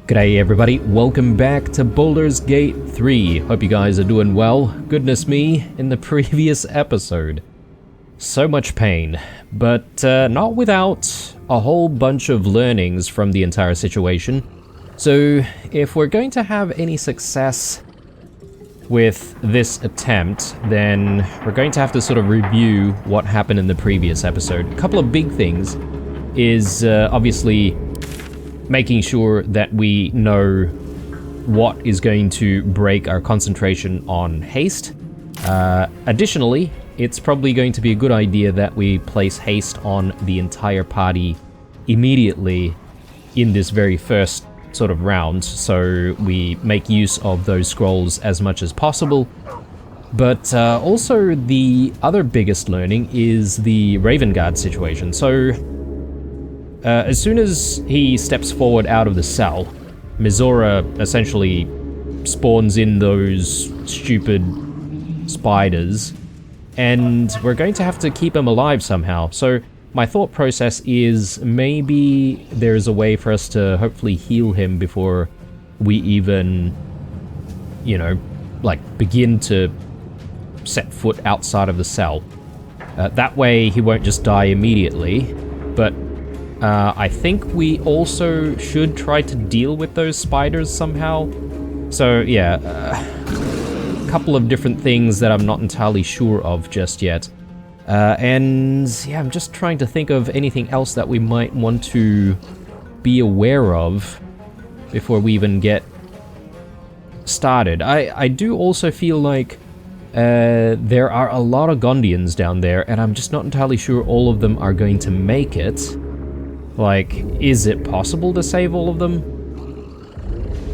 G'day everybody, welcome back to Baldur's Gate 3. Hope you guys are doing well. Goodness me, in the previous episode, so much pain, but not without a whole bunch of learnings from the entire situation. So if we're going to have any success with this attempt, then we're going to have to sort of review what happened in the previous episode. A couple of big things is obviously making sure that we know what is going to break our concentration on haste. Additionally, it's probably going to be a good idea that we place haste on the entire party immediately in this very first sort of round, so we make use of those scrolls as much as possible. But also the other biggest learning is the Raven Guard situation. So as soon as he steps forward out of the cell, Mizora essentially spawns in those stupid spiders, and we're going to have to keep him alive somehow. So my thought process is maybe there's a way for us to hopefully heal him before we even, you know, like begin to set foot outside of the cell. That way he won't just die immediately, but I think we also should try to deal with those spiders somehow. So yeah, a couple of different things that I'm not entirely sure of just yet. And yeah, I'm just trying to think of anything else that we might want to be aware of before we even get started. I do also feel like there are a lot of Gondians down there, and I'm just not entirely sure all of them are going to make it. Like, is it possible to save all of them?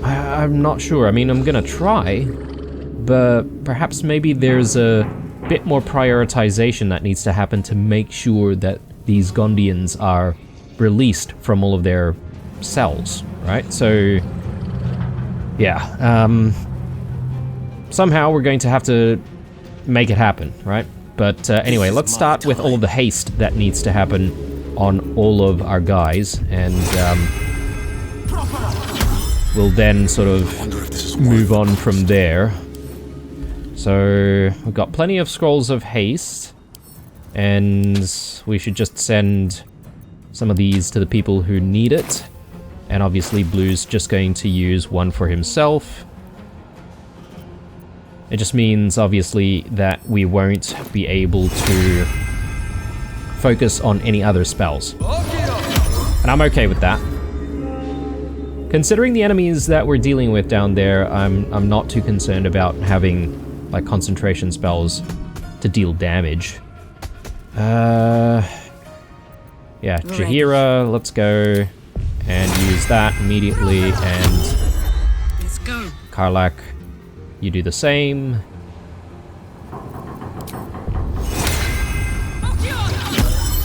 I'm not sure. I mean, I'm gonna try, but perhaps maybe there's a bit more prioritization that needs to happen to make sure that these Gondians are released from all of their cells, right? So, yeah, somehow we're going to have to make it happen, right? But anyway, let's start with all of the haste that needs to happen on all of our guys, and we'll then sort of move on from there. So we've got plenty of scrolls of haste, and we should just send some of these to the people who need it. And obviously Blue's just going to use one for himself. It just means obviously that we won't be able to focus on any other spells. And I'm okay with that. Considering the enemies that we're dealing with down there, I'm not too concerned about having like concentration spells to deal damage. Yeah, Jaheira, let's go and use that immediately, and let's go. Karlak, you do the same.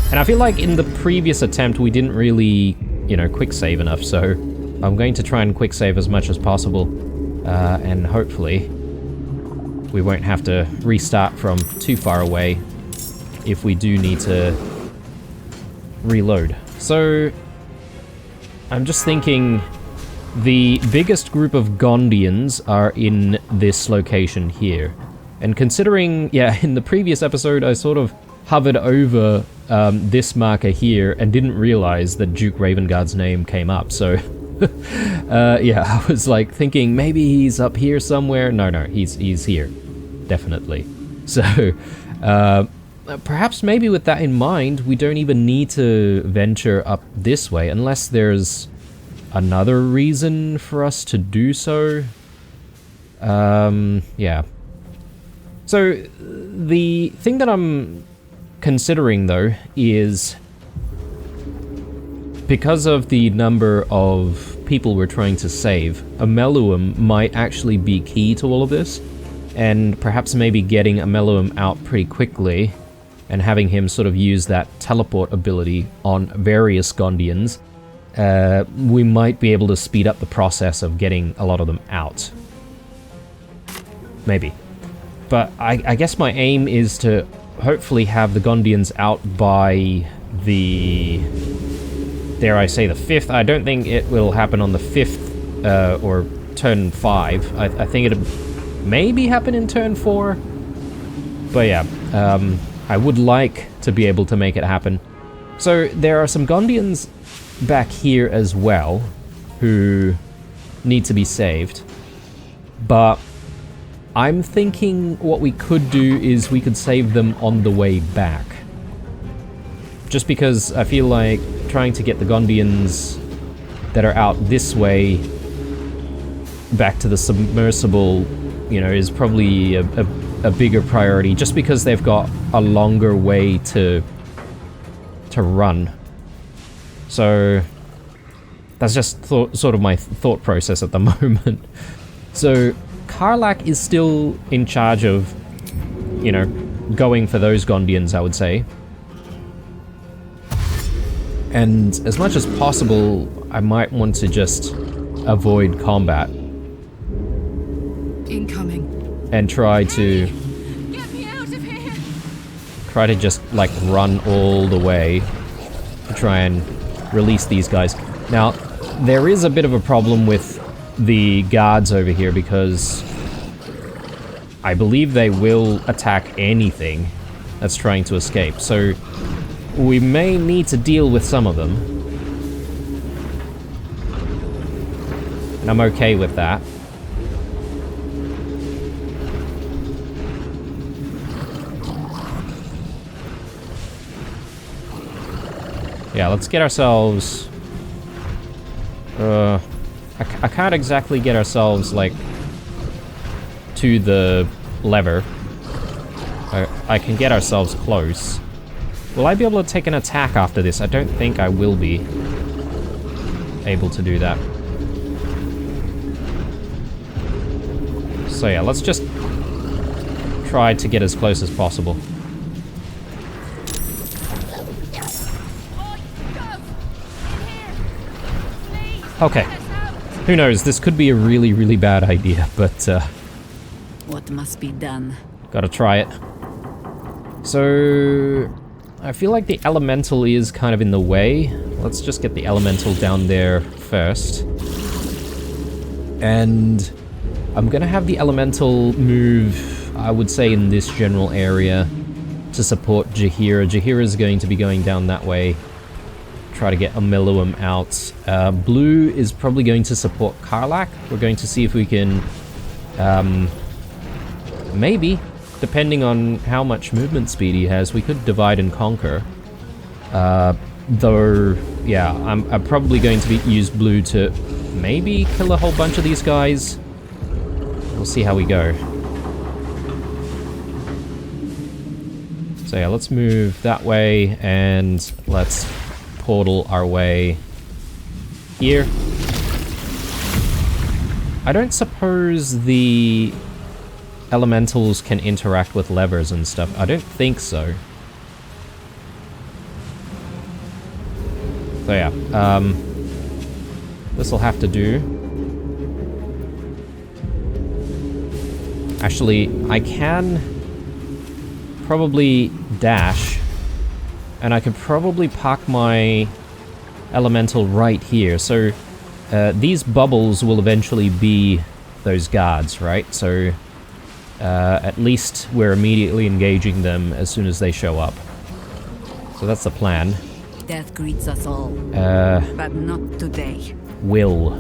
And I feel like in the previous attempt we didn't really, you know, quick save enough, so I'm going to try and quick save as much as possible, and hopefully we won't have to restart from too far away if we do need to reload. So I'm just thinking the biggest group of Gondians are in this location here. And considering, yeah, in the previous episode I sort of hovered over this marker here and didn't realize that Duke Ravengard's name came up, so yeah, I was like thinking maybe he's up here somewhere. No, he's here, definitely. So perhaps maybe with that in mind, we don't even need to venture up this way unless there's another reason for us to do so. Yeah. So the thing that I'm considering though is, because of the number of people we're trying to save, a Meluum might actually be key to all of this, and perhaps maybe getting a Meluum out pretty quickly and having him sort of use that teleport ability on various Gondians, we might be able to speed up the process of getting a lot of them out. Maybe. But I guess my aim is to hopefully have the Gondians out by the, dare I say, the 5th. I don't think it will happen on the 5th or turn 5. I think it'd maybe happen in turn 4. But yeah, I would like to be able to make it happen. So there are some Gondians back here as well who need to be saved. But I'm thinking what we could do is we could save them on the way back. Just because I feel like trying to get the Gondians that are out this way back to the submersible, you know, is probably a bigger priority, just because they've got a longer way to run. So that's just sort of my thought process at the moment. So Karlak is still in charge of, you know, going for those Gondians, I would say. And as much as possible, I might want to just avoid combat. Incoming. And try to... Get me out of here! Try to just, like, run all the way to try and release these guys. Now, there is a bit of a problem with the guards over here because I believe they will attack anything that's trying to escape. So we may need to deal with some of them. And I'm okay with that. Yeah, let's get ourselves... I can't exactly get ourselves, like, to the lever. I can get ourselves close. Will I be able to take an attack after this? I don't think I will be able to do that. So yeah, let's just try to get as close as possible. Okay. Who knows? This could be a really, really bad idea, but What must be done? gotta try it. So I feel like the elemental is kind of in the way. Let's just get the elemental down there first. And I'm gonna have the elemental move, I would say, in this general area to support Jaheira. Jaheira is going to be going down that way. Try to get Amiluum out. Blue is probably going to support Karlak. We're going to see if we can, maybe, depending on how much movement speed he has, we could divide and conquer. Though, yeah, I'm probably going to use Blue to maybe kill a whole bunch of these guys. We'll see how we go. So yeah, let's move that way, and let's portal our way here. I don't suppose the elementals can interact with levers and stuff. I don't think so. So yeah, this will have to do. Actually, I can probably dash, and I could probably park my elemental right here. So these bubbles will eventually be those guards, right? So at least we're immediately engaging them as soon as they show up. So that's the plan. Death greets us all, but not today. Will.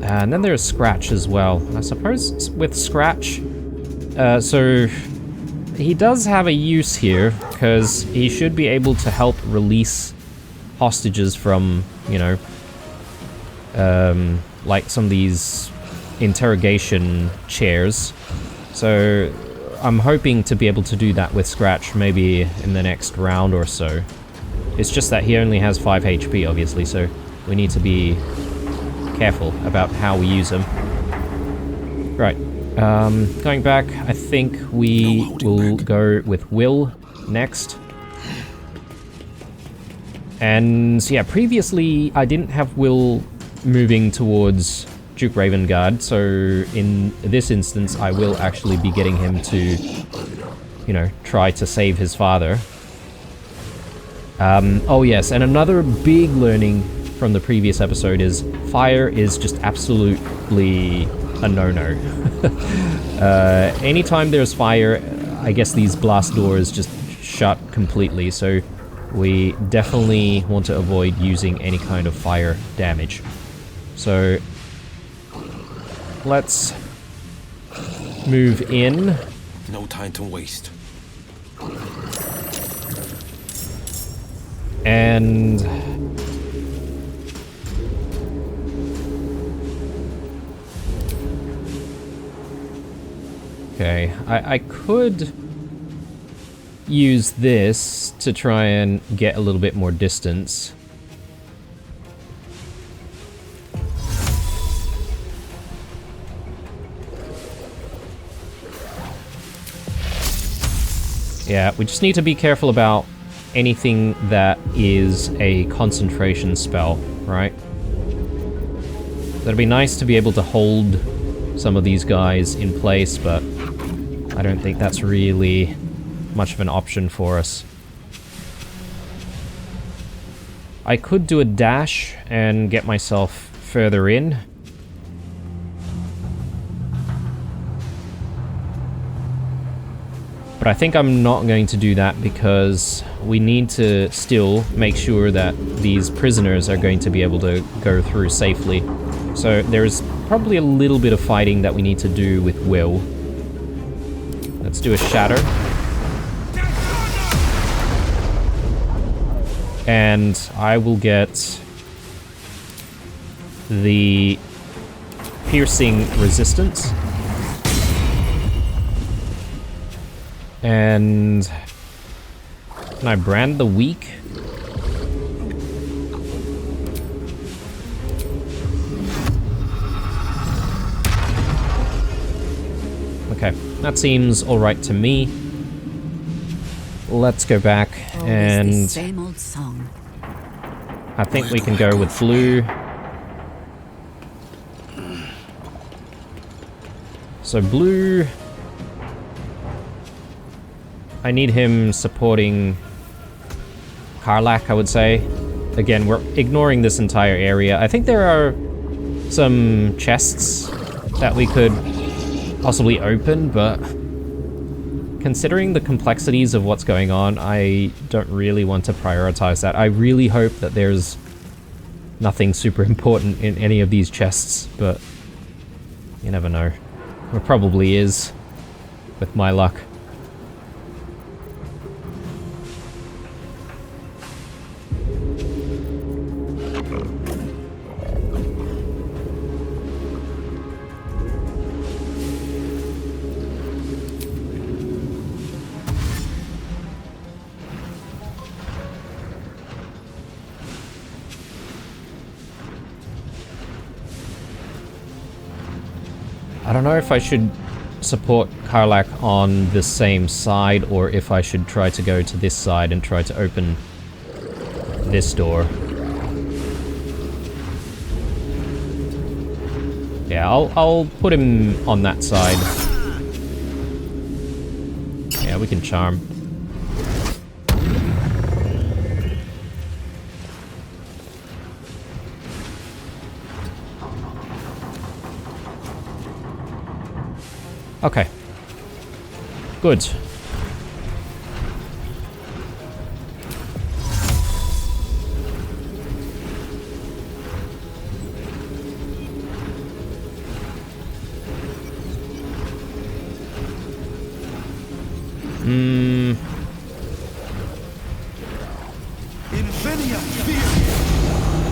And then there's Scratch as well. I suppose with Scratch, so he does have a use here, because he should be able to help release hostages from, you know, like some of these interrogation chairs. So I'm hoping to be able to do that with Scratch maybe in the next round or so. It's just that he only has 5 HP, obviously, so we need to be careful about how we use him. Right. Going back, I think we will go with Will next. And yeah, previously I didn't have Will moving towards Duke Ravengard, so in this instance I will actually be getting him to, you know, try to save his father. Oh yes, and another big learning from the previous episode is fire is just absolutely a no-no. Anytime there's fire, I guess these blast doors just shut completely, so we definitely want to avoid using any kind of fire damage. So let's move in. No time to waste. And okay, I could use this to try and get a little bit more distance. Yeah, we just need to be careful about anything that is a concentration spell, right? It'd be nice to be able to hold some of these guys in place, but I don't think that's really much of an option for us. I could do a dash and get myself further in. But I think I'm not going to do that because we need to still make sure that these prisoners are going to be able to go through safely. So there's probably a little bit of fighting that we need to do with Will. Let's do a shatter. And I will get the piercing resistance. And can I brand the weak? Okay, that seems alright to me. Let's go back and same old song. I think we can go with blue. So blue, I need him supporting Karlach, I would say. Again, we're ignoring this entire area. I think there are some chests that we could possibly open, but considering the complexities of what's going on, I don't really want to prioritize that. I really hope that there's nothing super important in any of these chests, but you never know. There probably is, with my luck. I don't know if I should support Karlach on the same side or if I should try to go to this side and try to open this door. Yeah, I'll put him on that side. Yeah, we can charm. Okay. Good.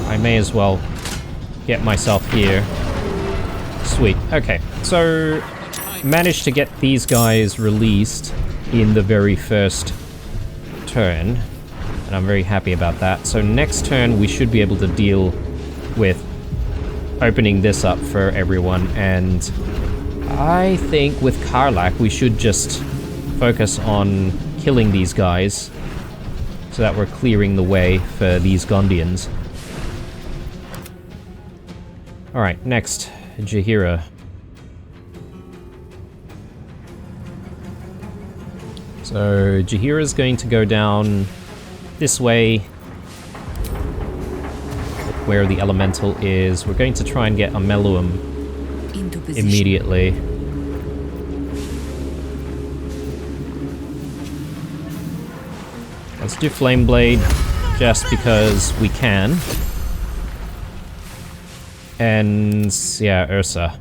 I may as well get myself here. Sweet. Okay. So managed to get these guys released in the very first turn, and I'm very happy about that. So next turn we should be able to deal with opening this up for everyone, and I think with Karlach we should just focus on killing these guys so that we're clearing the way for these Gondians. Alright, next, Jaheira. So Jaheira's going to go down this way with where the elemental is. We're going to try and get a Meluum Into position. immediately. Let's do Flame Blade just because we can. And yeah, Ursa.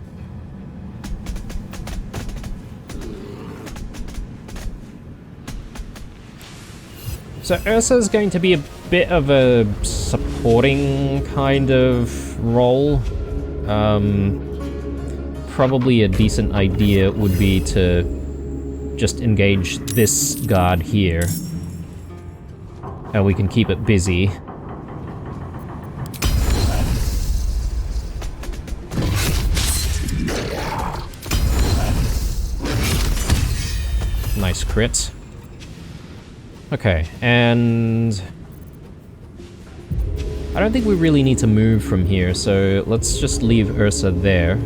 So Ursa is going to be a bit of a supporting kind of role. Probably a decent idea would be to just engage this guard here. And we can keep it busy. Nice crit. Okay, and I don't think we really need to move from here, so let's just leave Ursa there.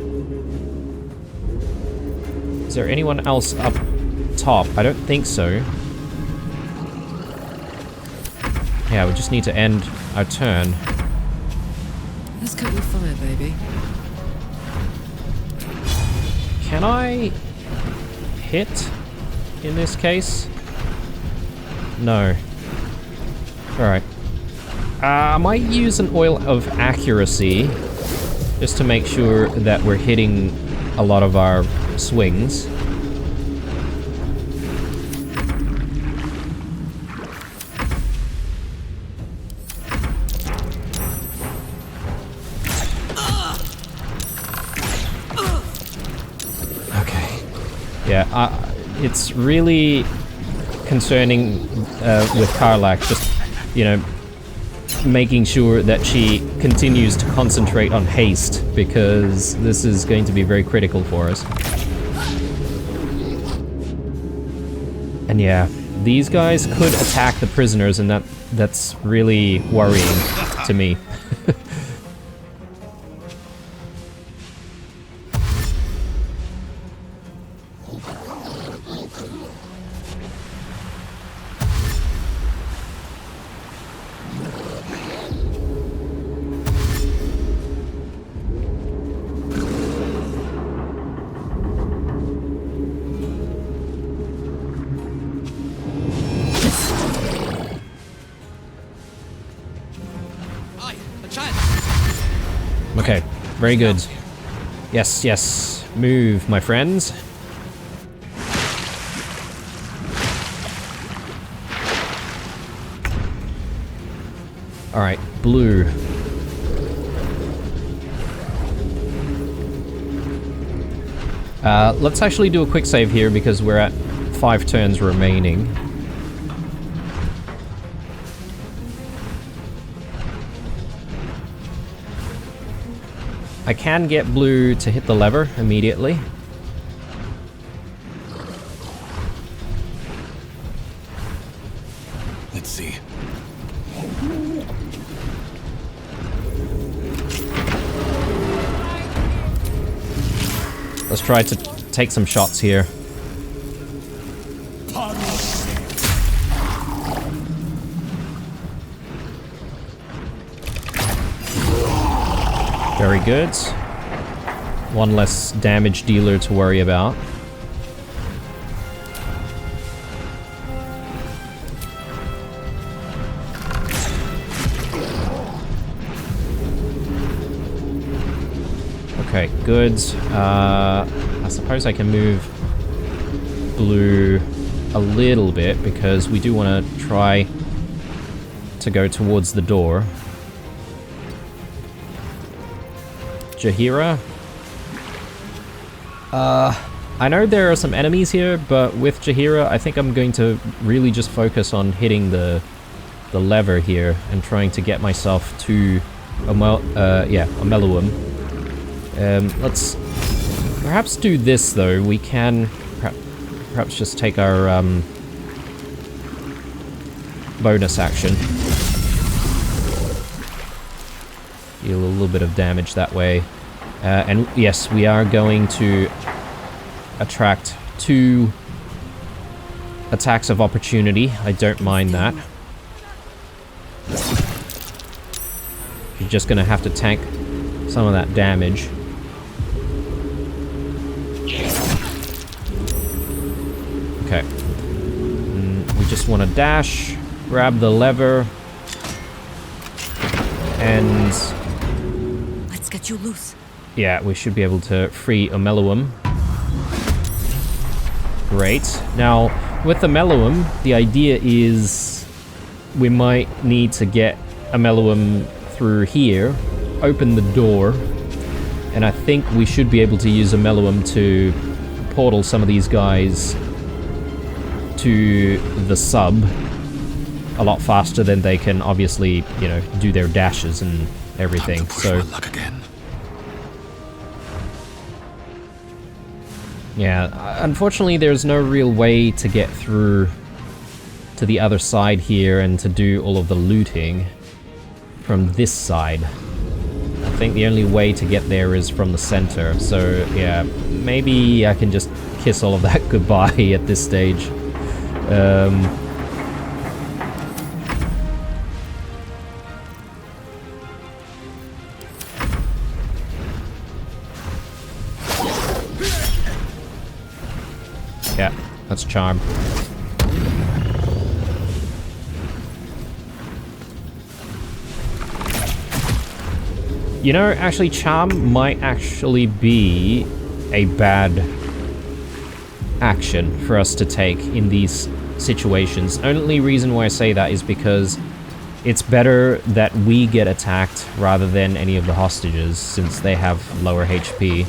Is there anyone else up top? I don't think so. Yeah, we just need to end our turn. Let's cut your fire, baby. Can I hit in this case? No. Alright. I might use an oil of accuracy just to make sure that we're hitting a lot of our swings. Okay. Yeah, it's really concerning with Karlach, just, you know, making sure that she continues to concentrate on haste, because this is going to be very critical for us. And yeah, these guys could attack the prisoners, and that's really worrying to me. Okay, very good. Yes, yes. Move, my friends. Alright, blue. Let's actually do a quick save here because we're at 5 turns remaining. I can get blue to hit the lever immediately. Let's see. Let's try to take some shots here. Very good. One less damage dealer to worry about. Okay, good. I suppose I can move blue a little bit because we do want to try to go towards the door. Jaheira. I know there are some enemies here, but with Jaheira, I think I'm going to really just focus on hitting the lever here and trying to get myself to a Meluum. Let's perhaps do this though. We can perhaps just take our bonus action. Deal a little bit of damage that way. And yes, we are going to attract 2 attacks of opportunity. I don't mind that. He's just gonna have to tank some of that damage. Okay. We just want to dash, grab the lever, and... Let's get you loose. yeah, we should be able to free Omeluum. Great. Now, with Omeluum, the idea is we might need to get Omeluum through here, open the door, and I think we should be able to use Omeluum to portal some of these guys to the sub a lot faster than they can obviously, you know, do their dashes and everything. So luck again. yeah, unfortunately there's no real way to get through to the other side here and to do all of the looting from this side. I think the only way to get there is from the center. So yeah, maybe I can just kiss all of that goodbye at this stage. Yeah, that's charm. You know, actually, charm might actually be a bad action for us to take in these situations. Only reason why I say that is because it's better that we get attacked rather than any of the hostages, since they have lower HP.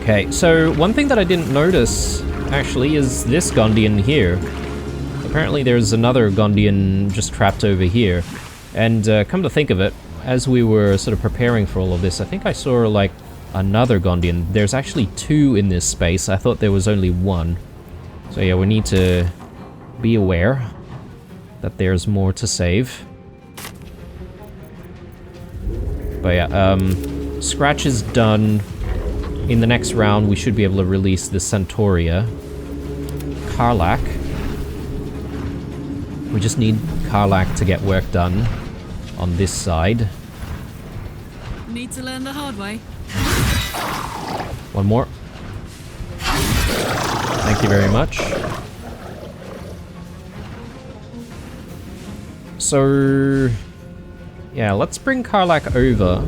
Okay, so one thing that I didn't notice, actually, is this Gondian here. Apparently there's another Gondian just trapped over here. And come to think of it, as we were sort of preparing for all of this, I think I saw, like, another Gondian. There's actually two in this space. I thought there was only one. So yeah, we need to be aware that there's more to save. But yeah, Scratch is done. In the next round, we should be able to release the Centauria. Karlach. We just need Karlach to get work done on this side. Need to learn the hard way. One more. Thank you very much. So... yeah, let's bring Karlach over.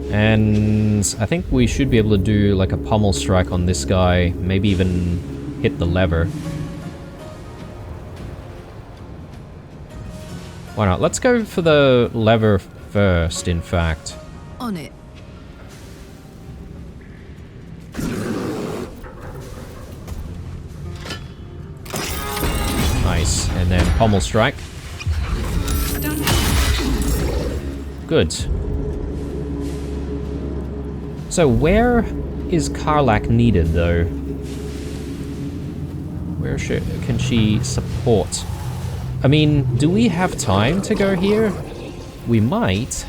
And I think we should be able to do like a pommel strike on this guy, maybe even hit the lever. Why not? Let's go for the lever first, in fact. On it. Nice. And then pommel strike. Good. So where is Karlach needed, though? Where can she support? I mean, do we have time to go here? We might.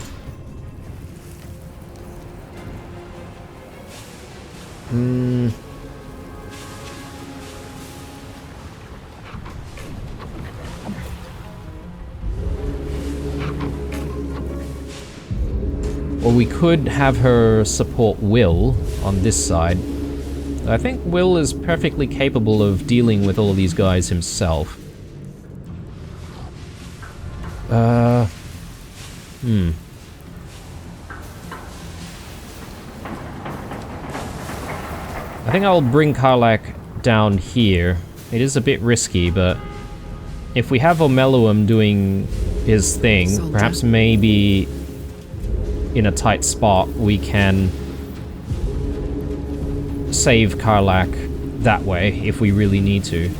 Or we could have her support Will on this side. I think Will is perfectly capable of dealing with all of these guys himself. I think I'll bring Karlach down here. It is a bit risky, but if we have Omeluum doing his thing, perhaps maybe in a tight spot we can save Karlach that way if we really need to.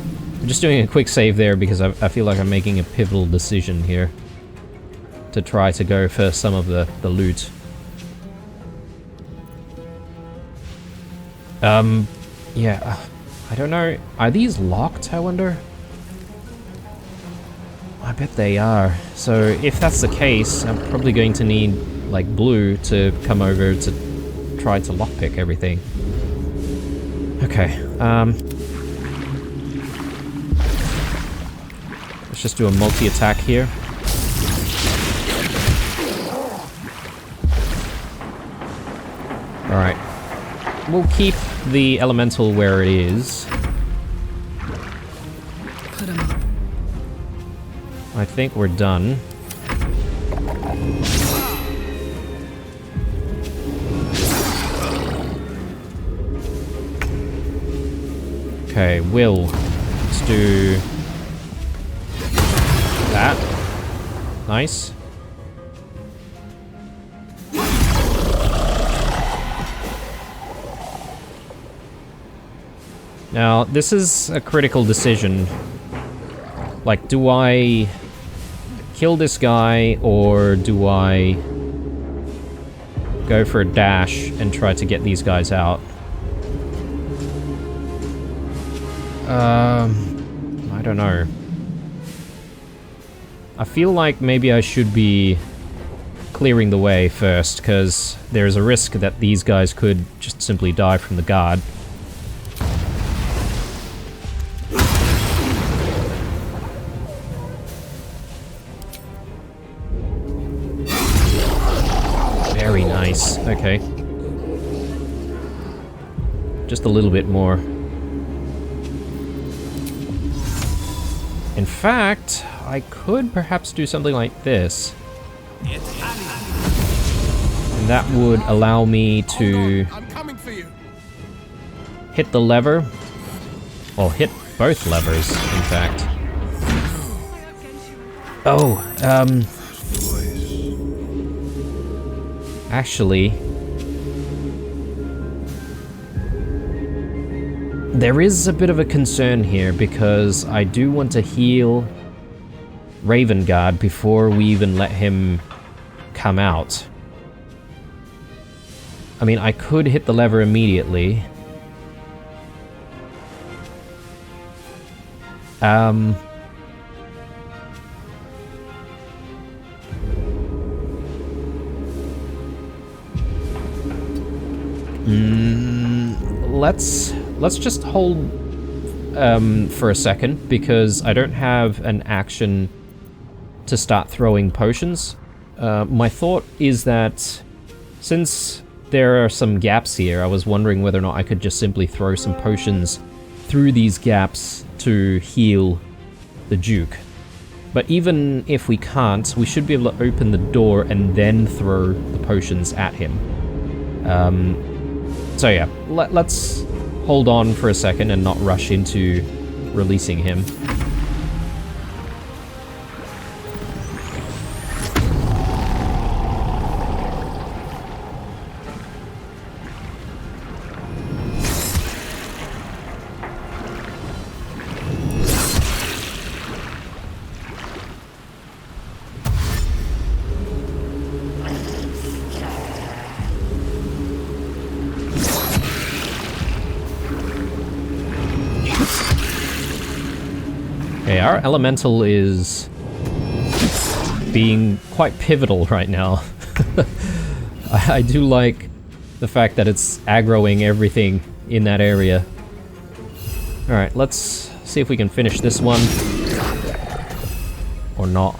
I'm just doing a quick save there because I feel like I'm making a pivotal decision here to try to go for some of the loot. Yeah, I don't know. Are these locked, I wonder? I bet they are. So if that's the case, I'm probably going to need, like, Blue to come over to try to lockpick everything. Okay, let's just do a multi-attack here. Alright. We'll keep the elemental where it is. Put him up. I think we're done. Okay, Will. Let's do that. Nice. Now, this is a critical decision. Like, do I kill this guy, or do I go for a dash and try to get these guys out? I don't know. I feel like maybe I should be clearing the way first, because there's a risk that these guys could just simply die from the guard. Very nice. Okay. Just a little bit more. In fact, I could perhaps do something like this. And that would allow me to hit the lever. Well, hit both levers, in fact. Oh, actually, there is a bit of a concern here, because I do want to heal Ravengard before we even let him come out. I mean, I could hit the lever immediately. Let's just hold for a second, because I don't have an action to start throwing potions. My thought is that since there are some gaps here, I was wondering whether or not I could just simply throw some potions through these gaps to heal the Duke. But even if we can't, we should be able to open the door and then throw the potions at him. So yeah, let's hold on for a second and not rush into releasing him. Okay, our elemental is being quite pivotal right now. I do like the fact that it's aggroing everything in that area. Alright, let's see if we can finish this one. Or not.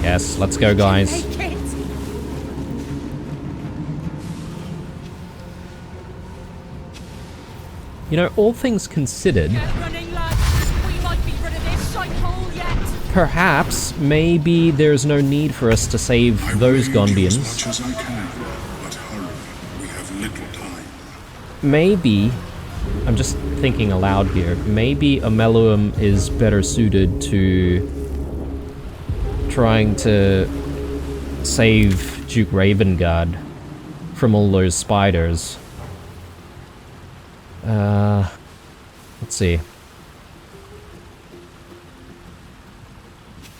Yes, let's go, guys. You know, all things considered, perhaps, maybe there's no need for us to save those Gondians. As much as I can, but hurry. We have little time. Maybe, I'm just thinking aloud here, maybe Ameluum is better suited to trying to save Duke Ravengard from all those spiders. Let's see.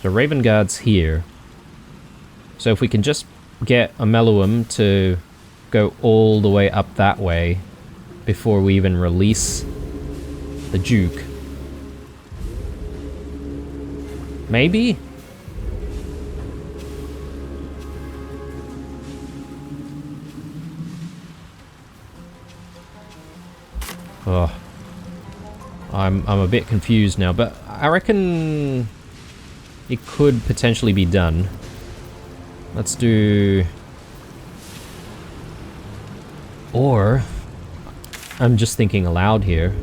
So Ravengard's here. So if we can just get Ameluum to go all the way up that way before we even release the Duke. Maybe? Oh. I'm a bit confused now, but I reckon it could potentially be done. Let's do... Or... I'm just thinking aloud here.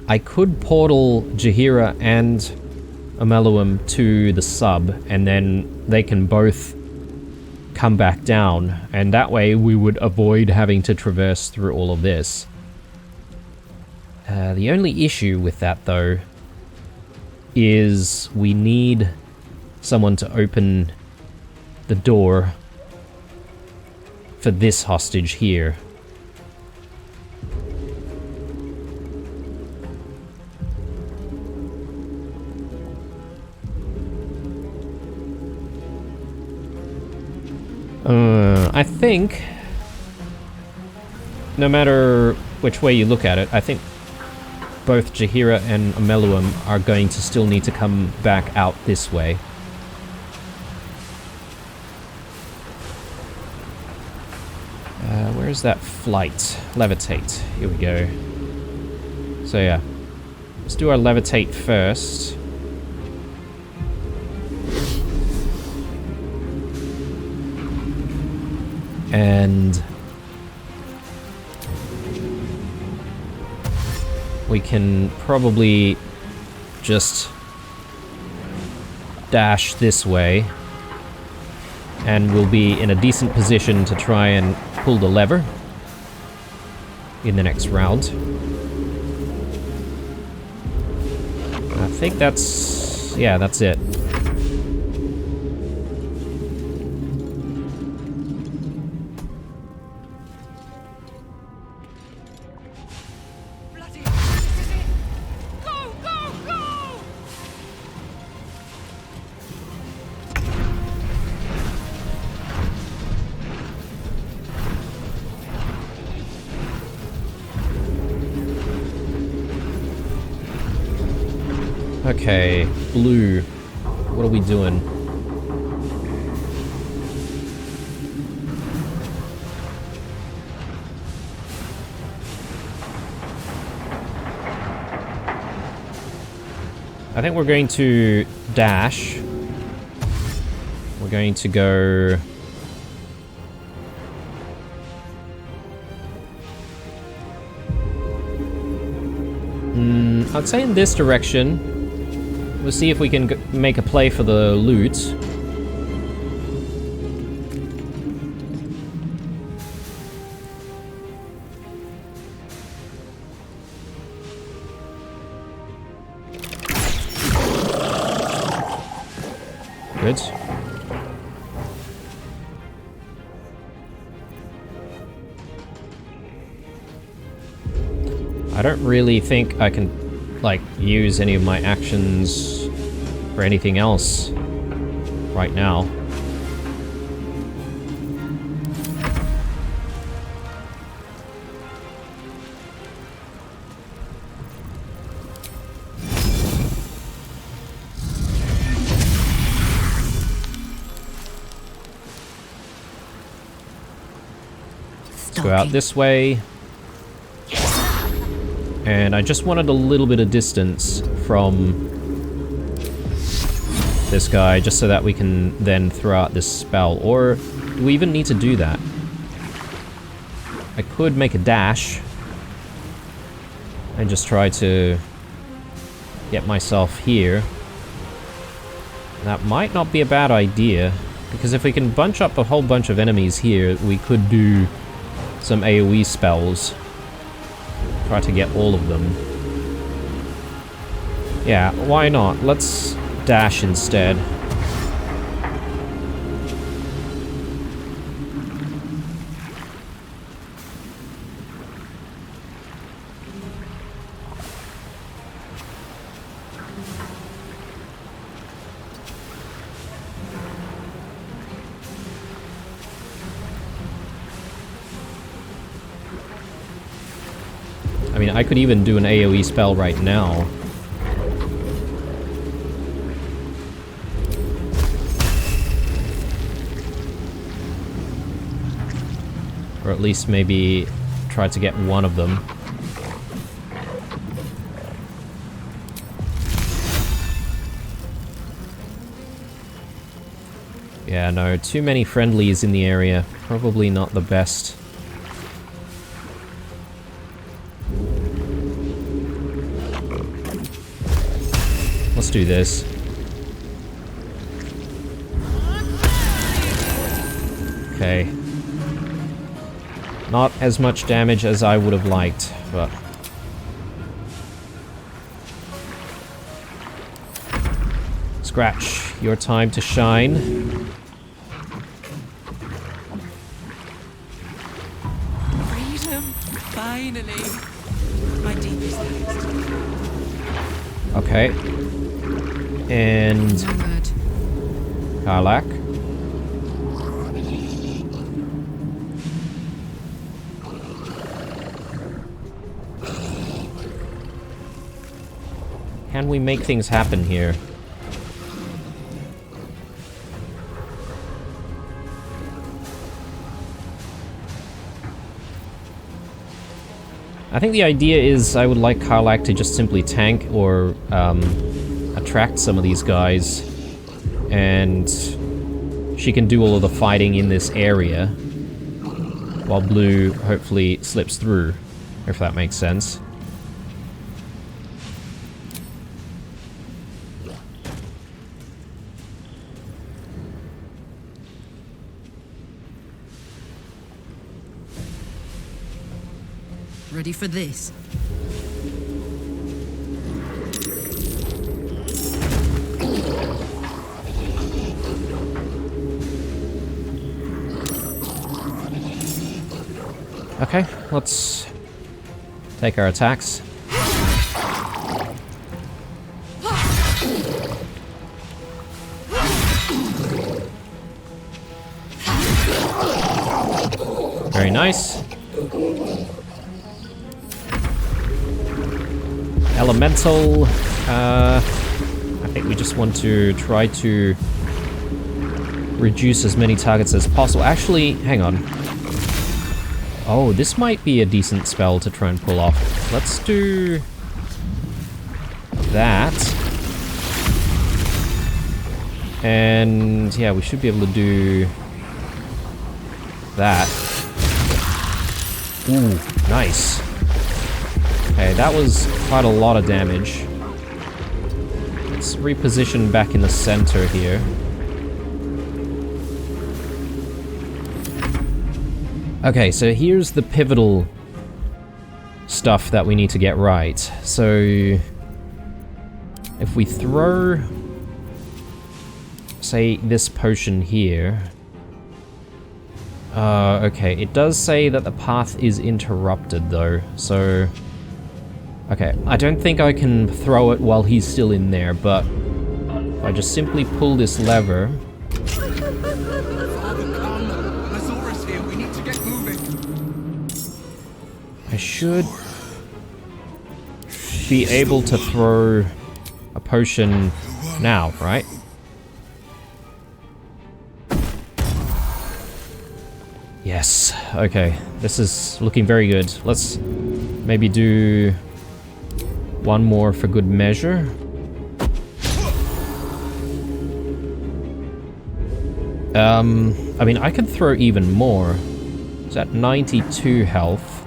I could portal Jaheira and Ameluum to the sub, and then they can both come back down, and that way we would avoid having to traverse through all of this. The only issue with that, though, is we need someone to open the door for this hostage here. I think, no matter which way you look at it, I think both Jaheira and Ameluum are going to still need to come back out this way. Where's that flight? Levitate. Here we go. So yeah, let's do our levitate first. And we can probably just dash this way, and we'll be in a decent position to try and pull the lever in the next round. I think that's... yeah, that's it. Okay, blue. What are we doing? I think we're going to dash. We're going to go... I'd say in this direction. We'll see if we can make a play for the loot. Good. I don't really think I can, like, use any of my actions for anything else right now. Let's go out this way. And I just wanted a little bit of distance from this guy, just so that we can then throw out this spell. Or do we even need to do that? I could make a dash and just try to get myself here. That might not be a bad idea, because if we can bunch up a whole bunch of enemies here, we could do some AoE spells. Try to get all of them. Yeah, why not? Let's dash instead. I mean, I could even do an AoE spell right now. Or at least maybe try to get one of them. Yeah, no, too many friendlies in the area. Probably not the best. Let's do this. Okay. Not as much damage as I would have liked, but... Scratch, your time to shine. Freedom, finally. My deepest thanks. Okay. And... No word. Karlak. Can we make things happen here? I think the idea is I would like Karlak to just simply tank or attract some of these guys, and she can do all of the fighting in this area while Blue hopefully slips through, if that makes sense. Ready for this? Okay, let's take our attacks. Very nice. Elemental. I think we just want to try to reduce as many targets as possible. Actually, hang on. Oh, this might be a decent spell to try and pull off. Let's do that. And yeah, we should be able to do that. Ooh, nice. Okay, that was quite a lot of damage. Let's reposition back in the center here. Okay, so here's the pivotal stuff that we need to get right. So if we throw, say, this potion here. Okay, it does say that the path is interrupted though, so... Okay, I don't think I can throw it while he's still in there, but if I just simply pull this lever... I should be able to throw a potion now, right? Yes, okay. This is looking very good. Let's maybe do one more for good measure. I mean, I could throw even more. It's at 92 health.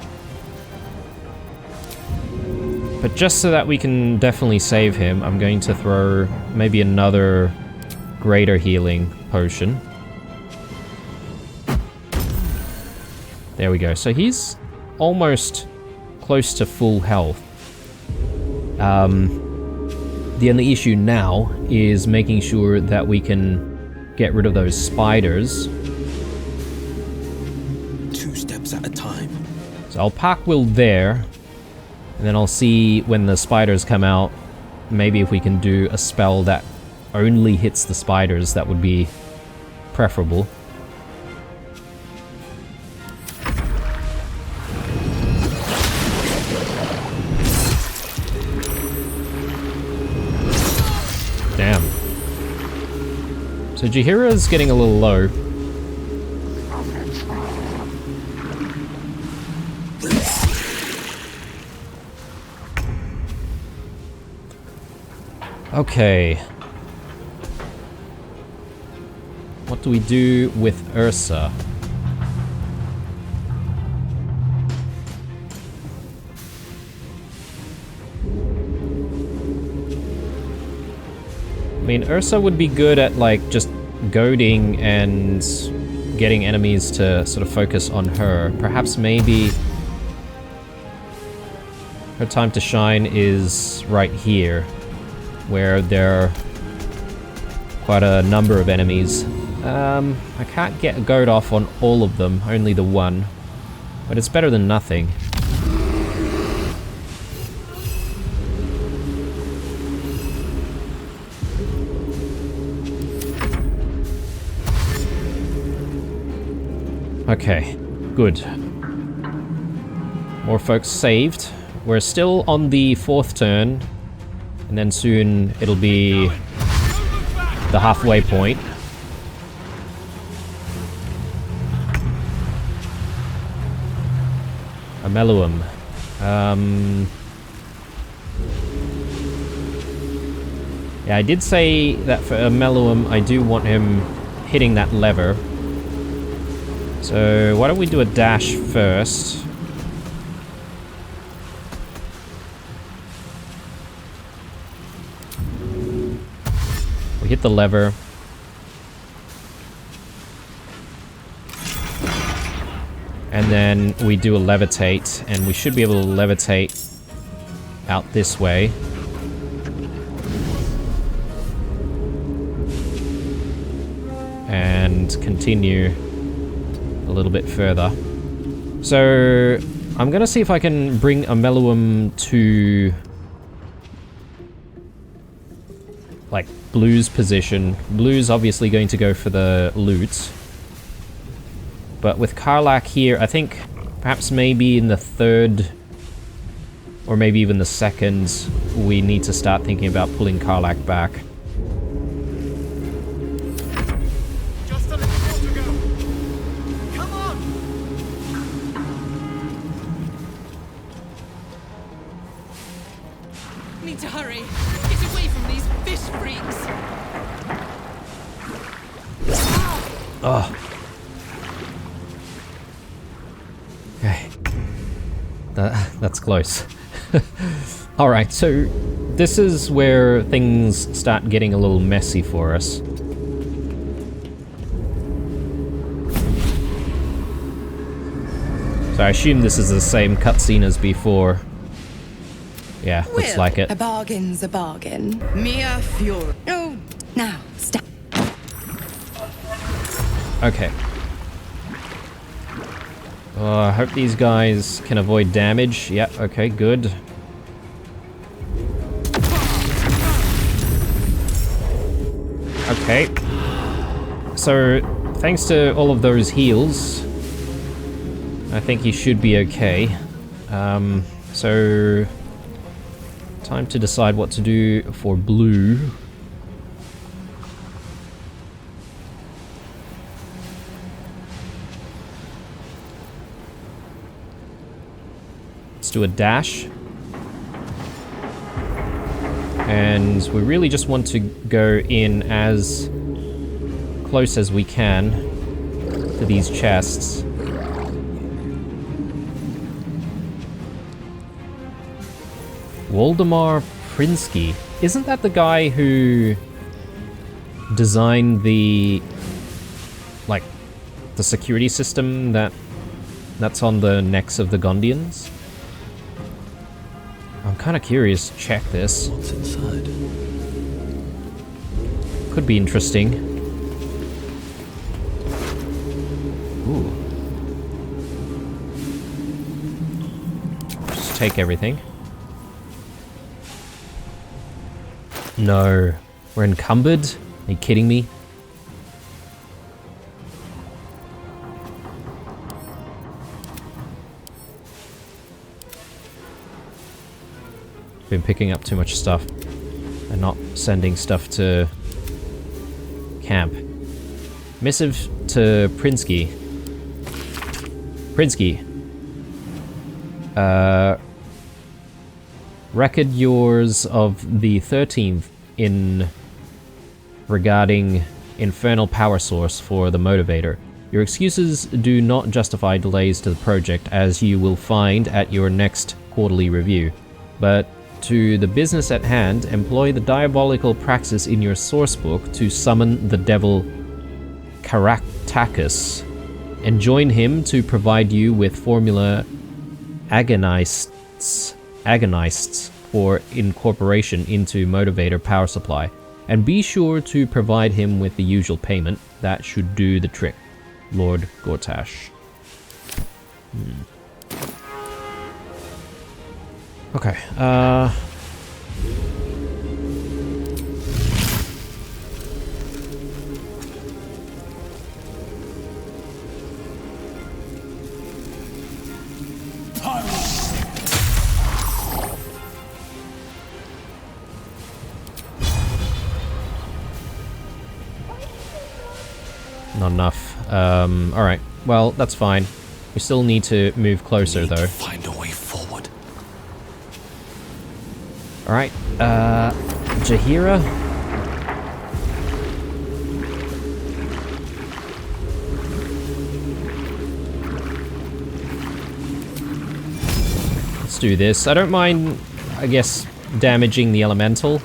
But just so that we can definitely save him, I'm going to throw maybe another greater healing potion. There we go. So he's almost close to full health. The only issue now is making sure that we can get rid of those spiders. 2 steps at a time. So I'll park Will there, and then I'll see when the spiders come out. Maybe if we can do a spell that only hits the spiders, that would be preferable. So Jahira's getting a little low. Okay. What do we do with Ursa? I mean, Ursa would be good at, like, just goading and getting enemies to sort of focus on her. Perhaps maybe her time to shine is right here, where there are quite a number of enemies. I can't get a goad off on all of them, only the one. But it's better than nothing. Okay, good. More folks saved. We're still on the 4th turn, and then soon it'll be the halfway point. Ameluum. Yeah, I did say that for Ameluum, I do want him hitting that lever. So why don't we do a dash first? We hit the lever. And then we do a levitate, and we should be able to levitate out this way. And continue a little bit further. So I'm gonna see if I can bring Ameluum to like Blue's position. Blue's obviously going to go for the loot. But with Karlach here, I think perhaps maybe in the 3rd or maybe even the 2nd, we need to start thinking about pulling Karlach back. Just a little more to go. Come on! Need to hurry. Get away from these fish freaks. Oh. Okay. That's close. Alright, so this is where things start getting a little messy for us. So I assume this is the same cutscene as before. Yeah, looks like it. A bargain's a bargain. Mia Fury. Oh, now, stop. Okay. I hope these guys can avoid damage. Yeah, okay, good. Okay. So, thanks to all of those heals, I think he should be okay. So... time to decide what to do for Blue. Let's do a dash. And we really just want to go in as close as we can to these chests. Waldemar Prinsky. Isn't that the guy who designed the, like, the security system that's on the necks of the Gondians? I'm kind of curious to check this. What's inside? Could be interesting. Ooh. Just take everything. No. We're encumbered? Are you kidding me? Been picking up too much stuff and not sending stuff to camp. Missive to Prinsky. Prinsky. Record yours of the 13th in regarding infernal power source for the motivator. Your excuses do not justify delays to the project, as you will find at your next quarterly review. But to the business at hand, employ the diabolical praxis in your sourcebook to summon the devil Caractacus, and join him to provide you with formula agonists for incorporation into motivator power supply. And be sure to provide him with the usual payment. That should do the trick. Lord Gortash. Okay, not enough. Alright. Well, that's fine. We still need to move closer, though. Find a way forward. Alright, Jaheira? Let's do this. I don't mind, I guess, damaging the elemental.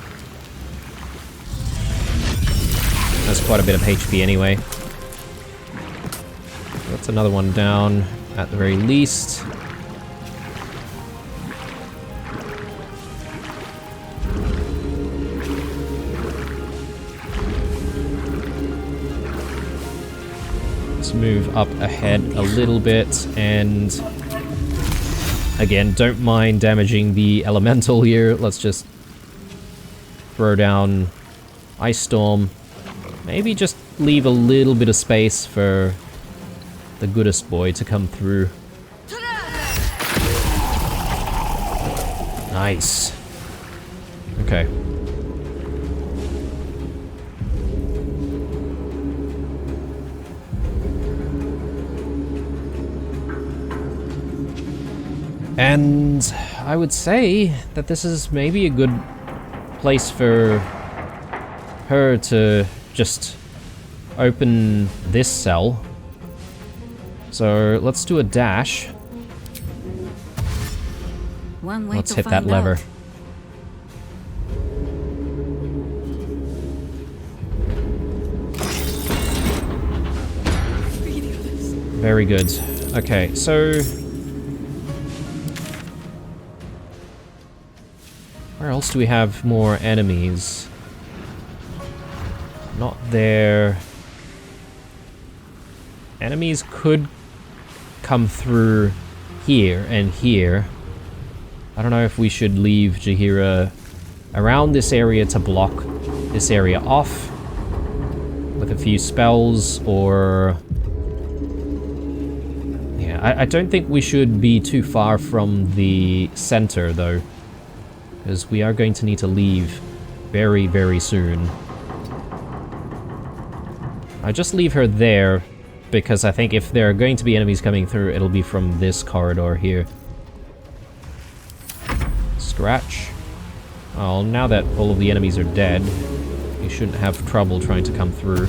That's quite a bit of HP anyway. That's another one down, at the very least. Let's move up ahead a little bit, and again, don't mind damaging the elemental here. Let's just throw down Ice Storm. Maybe just leave a little bit of space for the goodest boy to come through. Nice. Okay. And I would say that this is maybe a good place for her to just open this cell. So let's do a dash. One way Let's to hit that find lever. out. Very good. Okay, so where else do we have more enemies? Not there. Enemies could come through here and here. I don't know if we should leave Jaheira around this area to block this area off with a few spells, or... yeah, I don't think we should be too far from the center, though, because we are going to need to leave very, very soon. I just leave her there, because I think if there are going to be enemies coming through, it'll be from this corridor here. Scratch. Oh, now that all of the enemies are dead, you shouldn't have trouble trying to come through.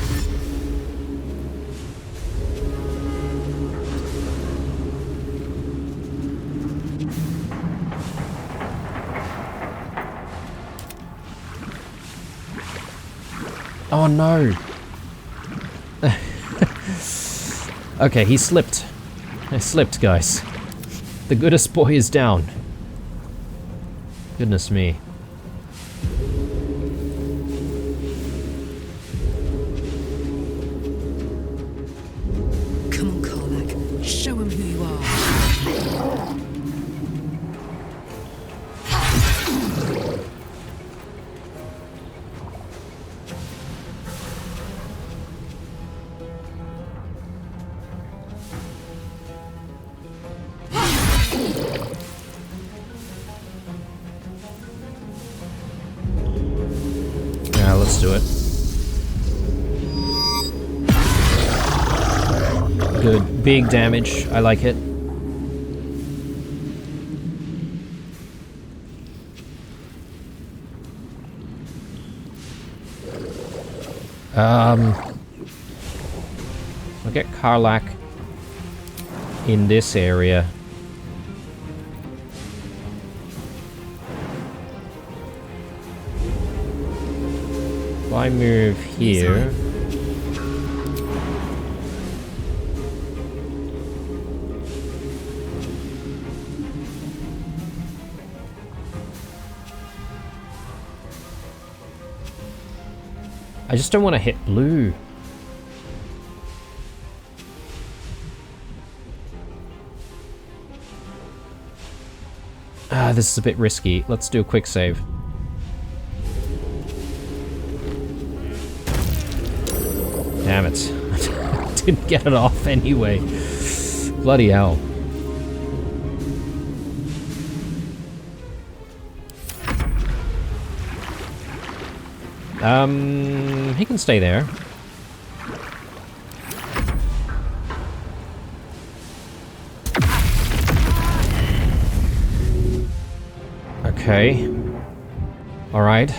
Oh no! Okay, he slipped. I slipped, guys. The goodest boy is down. Goodness me. Come on, Karlach. Show him who you are. Yeah, let's do it. good. Big damage. I like it. I'll get Karlak in this area. If I move here... I just don't want to hit blue. Ah, this is a bit risky. Let's do a quick save. Damn it. Didn't get it off anyway. Bloody hell. He can stay there. Okay. Alright.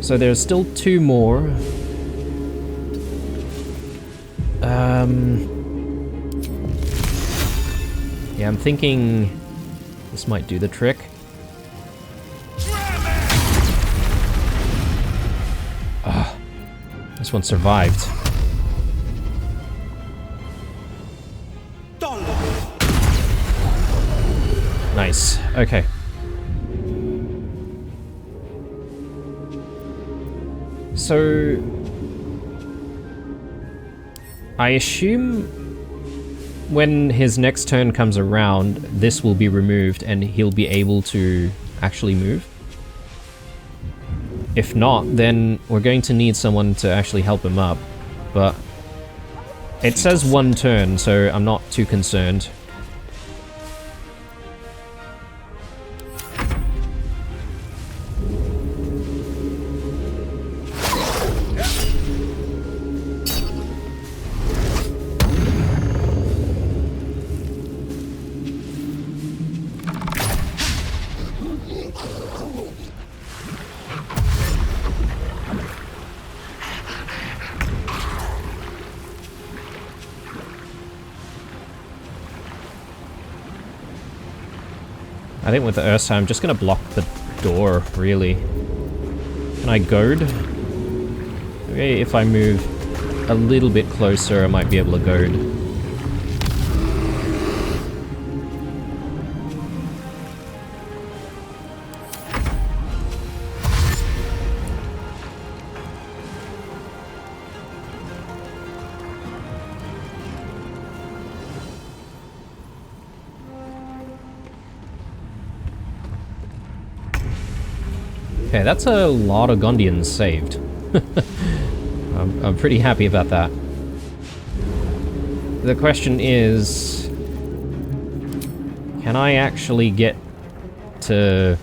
So there's still 2 more. Yeah, I'm thinking this might do the trick. This one survived. Nice. Okay. So... I assume when his next turn comes around, this will be removed and he'll be able to actually move. If not, then we're going to need someone to actually help him up, but it says 1 turn, so I'm not too concerned. I think with the Ursa, I'm just gonna block the door, really. Can I goad? Okay, if I move a little bit closer, I might be able to goad. Okay, that's a lot of Gondians saved. I'm pretty happy about that. The question is... can I actually get to...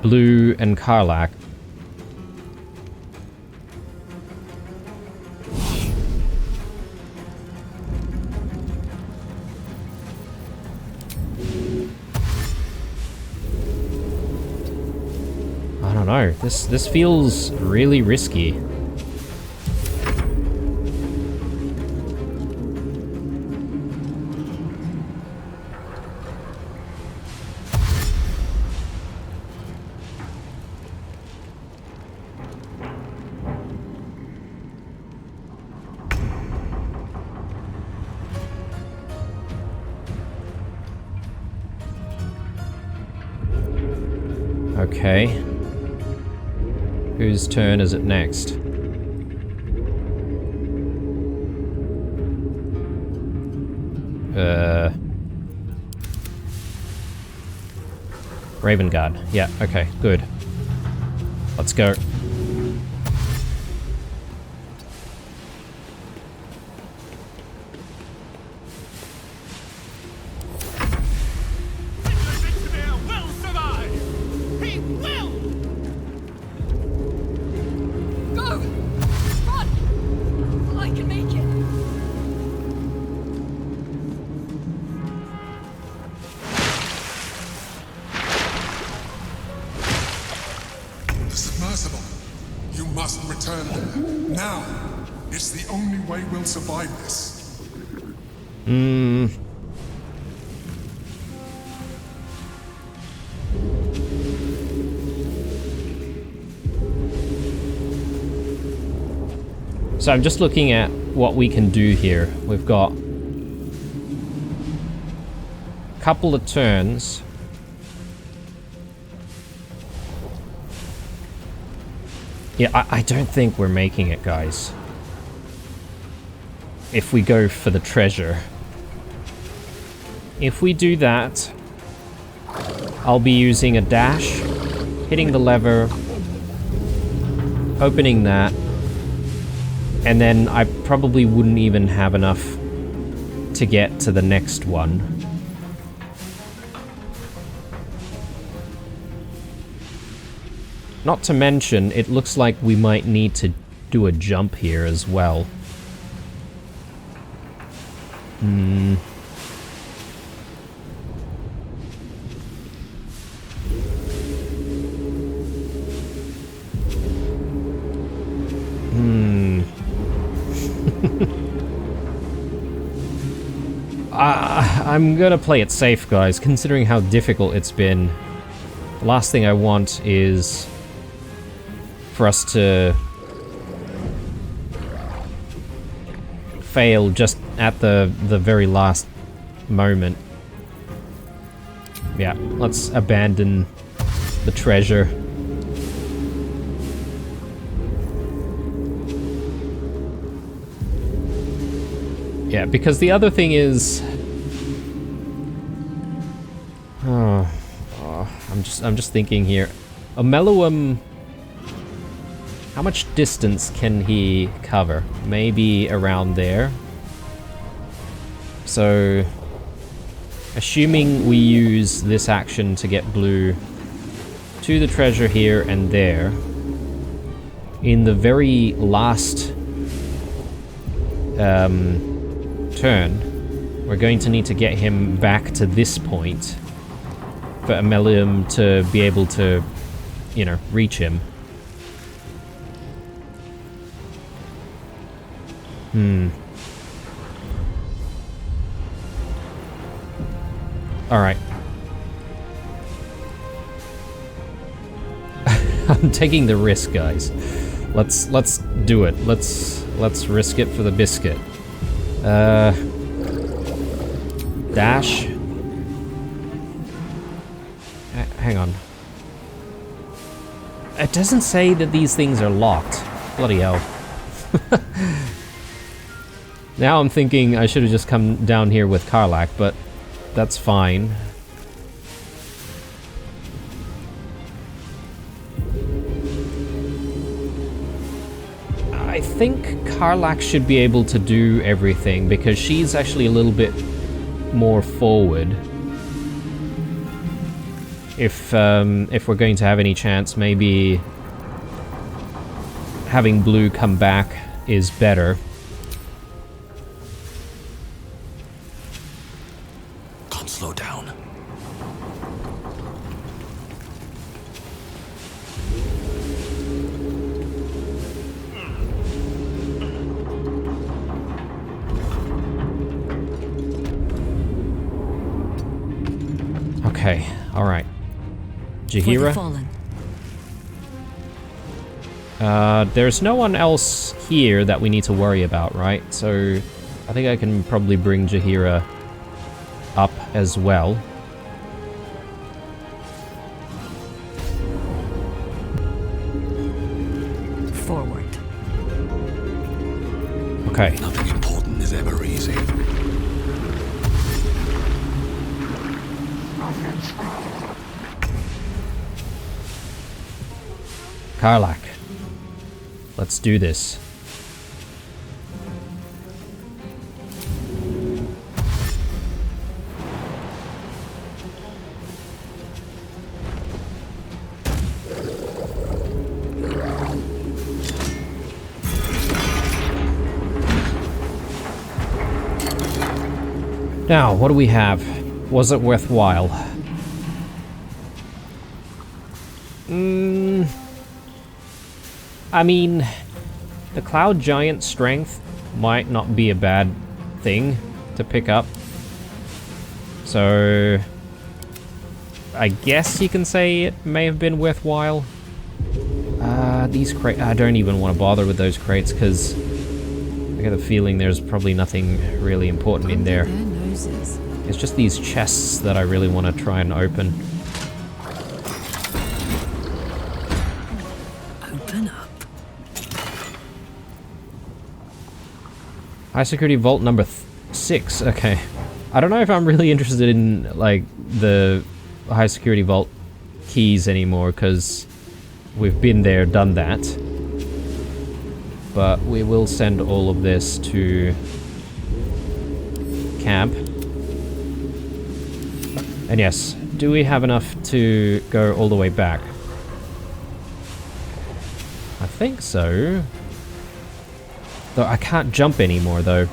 Blue and Karlak? No, this feels really risky. Okay. Whose turn is it next? Raven Guard. Yeah, okay, good. Let's go. now. It's the only way we'll survive this. So I'm just looking at what we can do here. We've got a couple of turns. Yeah, I don't think we're making it, guys. If we go for the treasure. If we do that, I'll be using a dash, hitting the lever, opening that, and then I probably wouldn't even have enough to get to the next one. Not to mention, it looks like we might need to do a jump here as well. I'm gonna play it safe, guys, considering how difficult it's been. The last thing I want is for us to fail just at the very last moment. Yeah, let's abandon the treasure. Yeah, because the other thing is, I'm just thinking here. Omeluum, how much distance can he cover? Maybe around there. So, assuming we use this action to get blue to the treasure here and there, in the very last turn, we're going to need to get him back to this point for Omeluum to be able to, you know, reach him. Alright. I'm taking the risk, guys. Let's do it. Let's risk it for the biscuit. Dash. Hang on. It doesn't say that these things are locked. Bloody hell. Now I'm thinking I should have just come down here with Karlach, but that's fine. I think Karlach should be able to do everything because she's actually a little bit more forward. If we're going to have any chance, maybe having blue come back is better. Can't slow down. Okay, alright. For the Jaheira? fallen. There's no one else here that we need to worry about, right? So I think I can probably bring Jaheira up as well. Forward. Okay. Nothing important is ever easy. Karlach. Let's do this. Now, what do we have? Was it worthwhile? I mean, The Cloud Giant strength might not be a bad thing to pick up. So I guess you can say it may have been worthwhile. These crates, I don't even want to bother with those crates because I get the feeling there's probably nothing really important in there. It's just these chests that I really want to try and open. Open up. High security vault number 6. Okay. I don't know if I'm really interested in, like, the high security vault keys anymore, because we've been there, done that. But we will send all of this to camp. And yes, do we have enough to go all the way back? I think so. Though I can't jump anymore, though.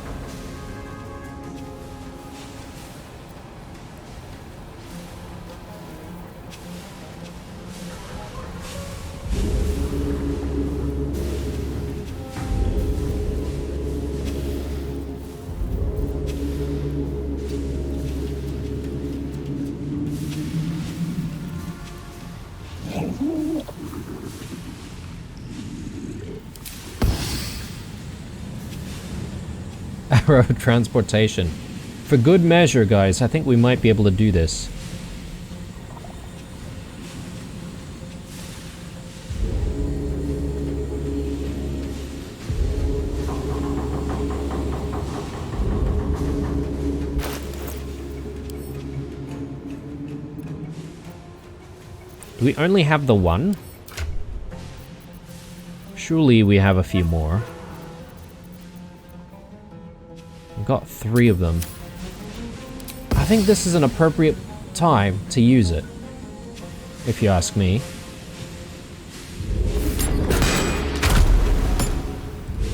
Arrow transportation. For good measure, guys, I think we might be able to do this. Do we only have the one? Surely we have a few more. We've got 3 of them. I think this is an appropriate time to use it, if you ask me.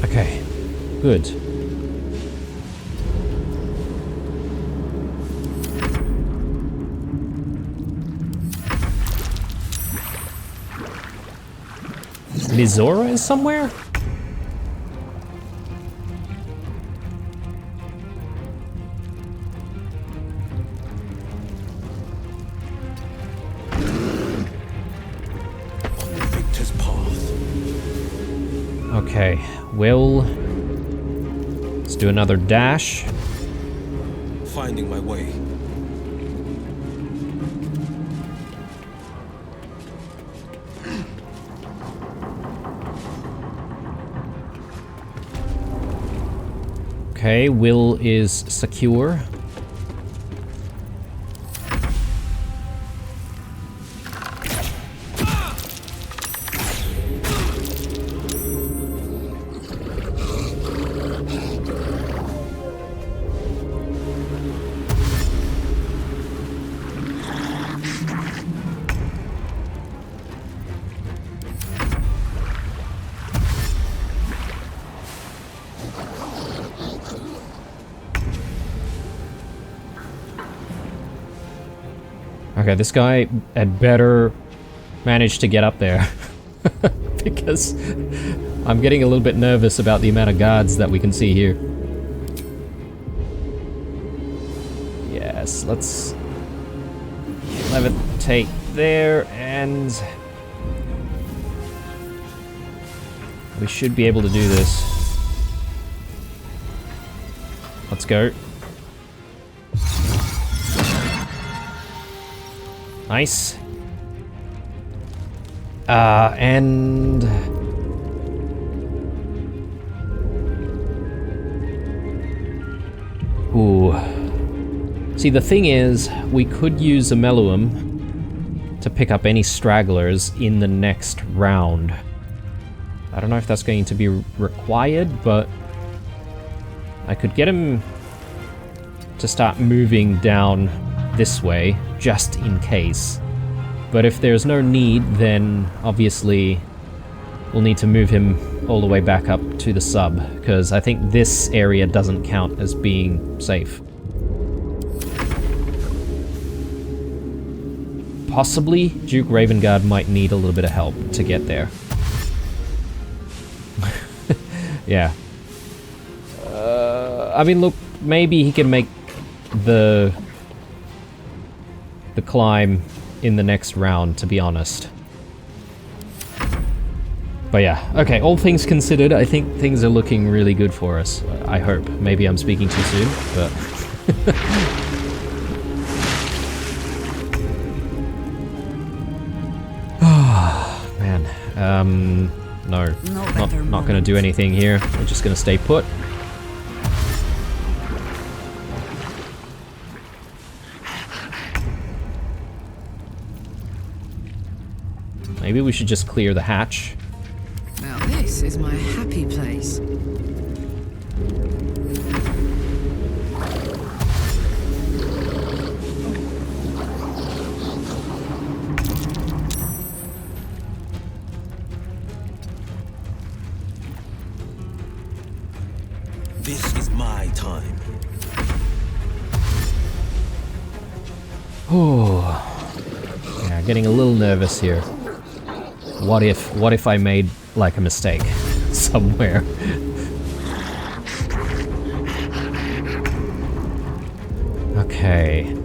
Okay, good. Mizora is somewhere? Okay, let's do another dash. Finding my way. Okay, Will is secure. Okay, this guy had better manage to get up there. Because I'm getting a little bit nervous about the amount of guards that we can see here. Yes, let's levitate there, and we should be able to do this. Let's go. Nice. And... ooh. See, the thing is, we could use a Meluum to pick up any stragglers in the next round. I don't know if that's going to be required, but I could get him to start moving down this way, just in case. But if there's no need, then obviously we'll need to move him all the way back up to the sub, because I think this area doesn't count as being safe. Possibly, Duke Ravengard might need a little bit of help to get there. Yeah. I mean, look, maybe he can make the climb in the next round, to be honest. But yeah, okay, all things considered, I think things are looking really good for us. I hope. Maybe I'm speaking too soon, but... Oh, man. No. Not gonna do anything here. We're just gonna stay put. Maybe we should just clear the hatch. Now this is my happy place. This is my time. Oh, yeah, getting a little nervous here. What if I made like a mistake somewhere? Okay.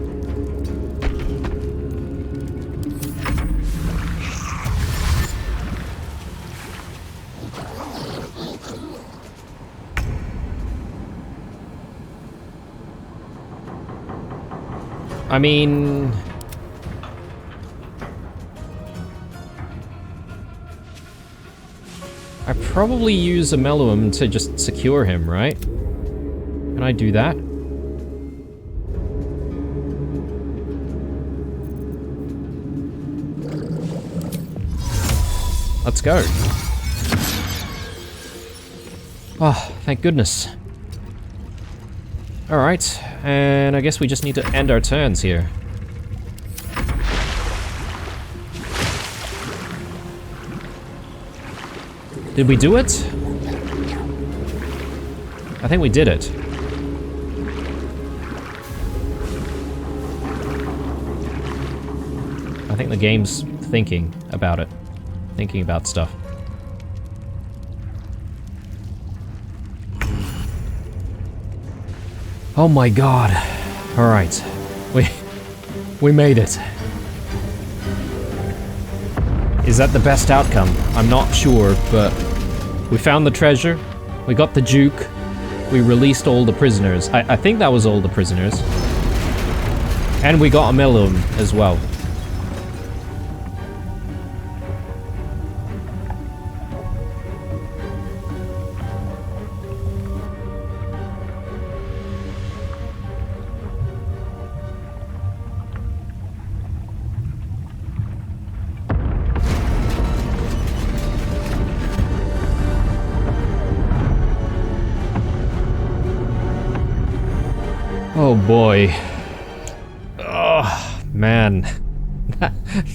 I mean... I probably use a Mellowum to just secure him, right? Can I do that? Let's go. Oh, thank goodness. Alright, and I guess we just need to end our turns here. Did we do it? I think we did it. I think the game's thinking about it. Thinking about stuff. Oh my god. Alright. We made it. Is that the best outcome? I'm not sure, but we found the treasure, we got the Duke, we released all the prisoners. I think that was all the prisoners. And we got a Mellowum as well. Oh boy. Oh, man.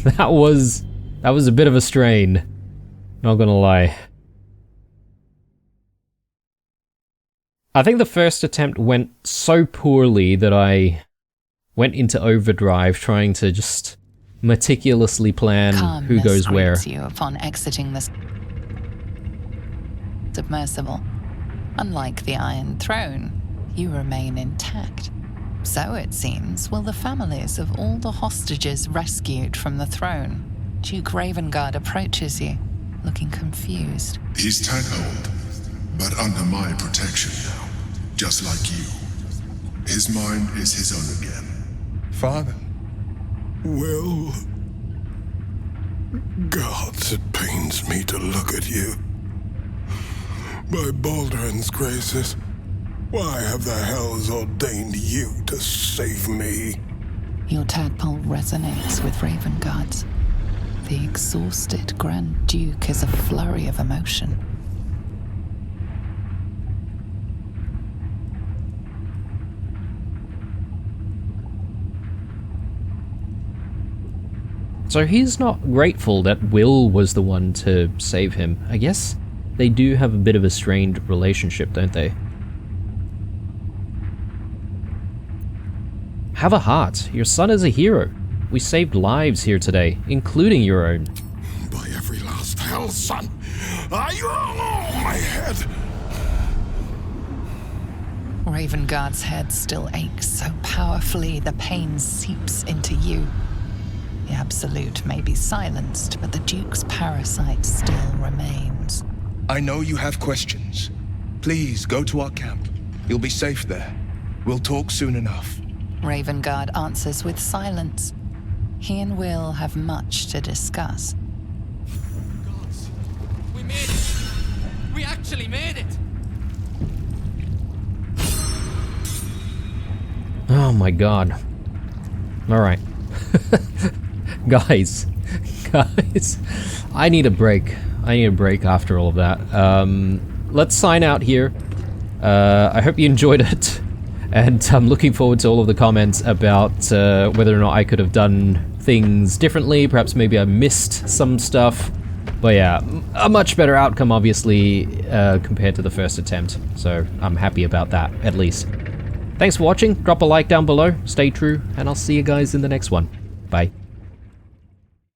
That was a bit of a strain. Not gonna lie. I think the first attempt went so poorly that I went into overdrive trying to just meticulously plan who goes where. You upon exiting this submersible. Unlike the Iron Throne, you remain intact. So it seems will the families of all the hostages rescued from the throne. Duke Ravengard approaches you, looking confused. He's tackled, but under my protection now, just like you. His mind is his own again. Father? Well... Gods, it pains me to look at you. By Baldur's graces, why have the hells ordained you to save me? Your tadpole resonates with Ravengard's. The exhausted Grand Duke is a flurry of emotion. So he's not grateful that Will was the one to save him. I guess they do have a bit of a strained relationship, don't they? Have a heart. Your son is a hero. We saved lives here today, including your own. By every last hell, son, my head. Ravenguard's head still aches so powerfully the pain seeps into you. The Absolute may be silenced, but the Duke's parasite still remains. I know you have questions. Please go to our camp. You'll be safe there. We'll talk soon enough. Ravenguard answers with silence. He and Will have much to discuss. Gods, we made it. We actually made it. Oh my god. Alright. Guys. I need a break. I need a break after all of that. Let's sign out here. I hope you enjoyed it. And I'm looking forward to all of the comments about whether or not I could have done things differently. Perhaps maybe I missed some stuff. But yeah, a much better outcome, obviously, compared to the first attempt. So I'm happy about that, at least. Thanks for watching. Drop a like down below. Stay true. And I'll see you guys in the next one. Bye.